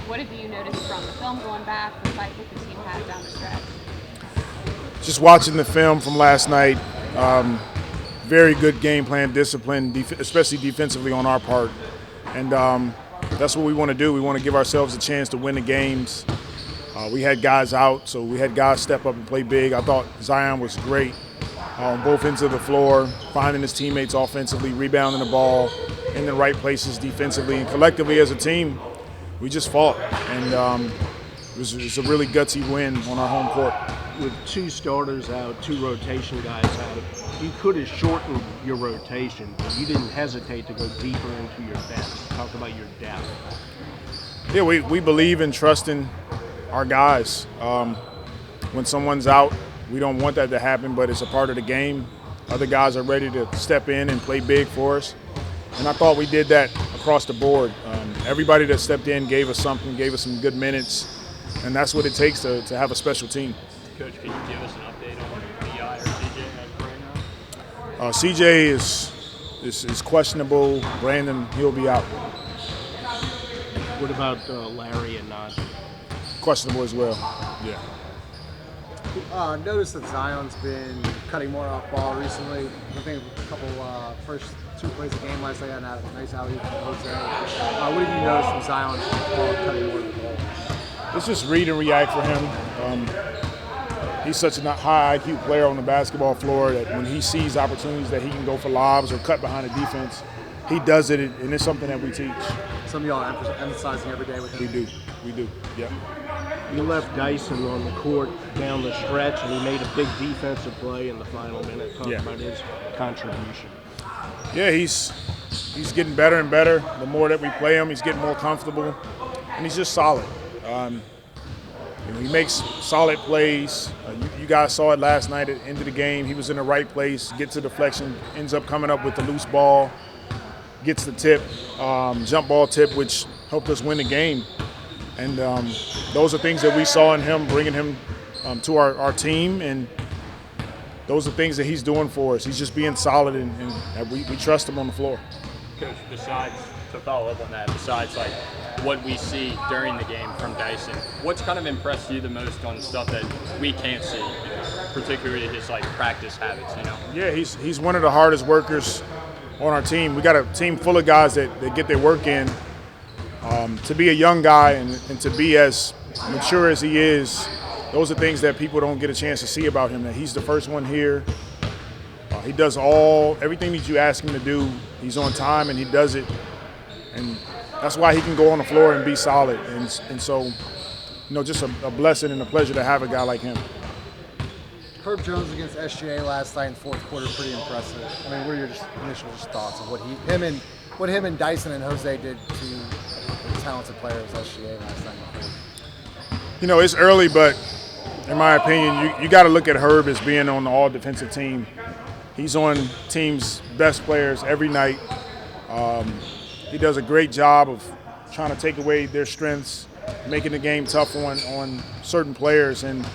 What have you noticed from the film going back, the fight that the team had down the stretch? Just watching the film from last night, very good game plan, discipline, especially defensively on our part. And that's what we want to do. We want to give ourselves a chance to win the games. We had guys out, so we had guys step up and play big. I thought Zion was great on both ends of the floor, finding his teammates offensively, rebounding the ball in the right places defensively. And collectively as a team, we just fought. And it was a really gutsy win on our home court. With 2 starters out, 2 rotation guys out, you could have shortened your rotation, but you didn't hesitate to go deeper into your depth. Talk about your depth. Yeah, we believe in trusting our guys. When someone's out, we don't want that to happen, but it's a part of the game. Other guys are ready to step in and play big for us. And I thought we did that across the board. Everybody that stepped in gave us something, gave us some good minutes, and that's what it takes to have a special team. Coach, can you give us an update on BI or CJ as of right now? CJ is questionable. Brandon, he'll be out. What about Larry and Naji? Questionable as well. Yeah. Noticed that Zion's been cutting more off ball recently. I think a couple first 2 plays of the game last night and had a nice alley from Jose. What have you noticed from Zion cutting more of the ball? It's just read and react for him. He's such a high IQ player on the basketball floor that when he sees opportunities that he can go for lobs or cut behind the defense, he does it, and it's something that we teach. Some of y'all are emphasizing every day with him. We do, yeah. You left Dyson on the court down the stretch, and he made a big defensive play in the final minute. Talk about his contribution. Yeah, he's getting better and better. The more that we play him, he's getting more comfortable, and he's just solid. He makes solid plays. You guys saw it last night at the end of the game. He was in the right place, gets a deflection, ends up coming up with the loose ball, gets the tip, jump ball tip, which helped us win the game. And those are things that we saw in him, bringing him to our team, and those are things that he's doing for us. He's just being solid, and we trust him on the floor. Coach, besides, to follow up on that, besides like what we see during the game from Dyson, what's kind of impressed you the most on stuff that we can't see, particularly his like practice habits, Yeah, he's one of the hardest workers on our team. We got a team full of guys that get their work in. To be a young guy and to be as mature as he is, those are things that people don't get a chance to see about him, that he's the first one here. He does everything that you ask him to do. He's on time and he does it. And that's why he can go on the floor and be solid. And so, just a blessing and a pleasure to have a guy like him. Herb Jones against SGA last night in fourth quarter, pretty impressive. I mean, what are your initial thoughts of what him and Dyson and Jose did to the talented players SGA last night? It's early, but in my opinion, you got to look at Herb as being on the all-defensive team. He's on teams' best players every night. He does a great job of trying to take away their strengths, making the game tough on certain players, and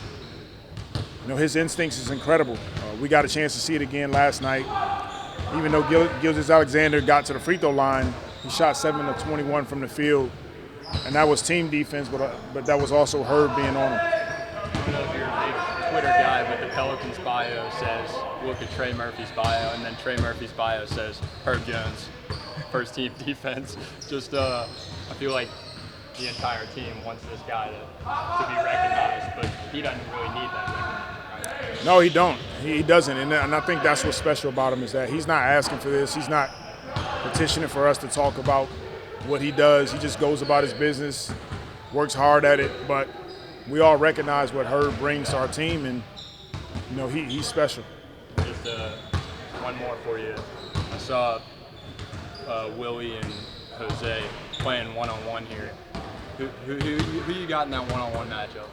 his instincts is incredible. We got a chance to see it again last night. Even though Gilgeous-Alexander got to the free throw line, he shot 7 of 21 from the field, and that was team defense, but that was also Herb being on him. I don't know if you're a big Twitter guy, but the Pelicans bio says, look at Trey Murphy's bio, and then Trey Murphy's bio says Herb Jones, first team defense. Just I feel like the entire team wants this guy to be recognized, but he doesn't really need that recognition, right? No, he don't. He doesn't, and I think that's what's special about him is that he's not asking for this. He's not petitioning for us to talk about what he does. He just goes about his business, works hard at it, but we all recognize what Herb brings to our team, and he's special. Just one more for you. I saw Willie and Jose playing one-on-one here. Who you got in that one-on-one matchup?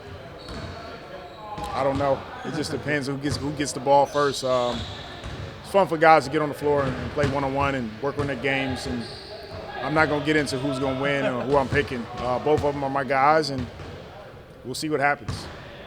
I don't know. It just depends who gets the ball first. It's fun for guys to get on the floor and play one-on-one and work on their games. And I'm not going to get into who's going to win or who I'm picking. Both of them are my guys, and we'll see what happens.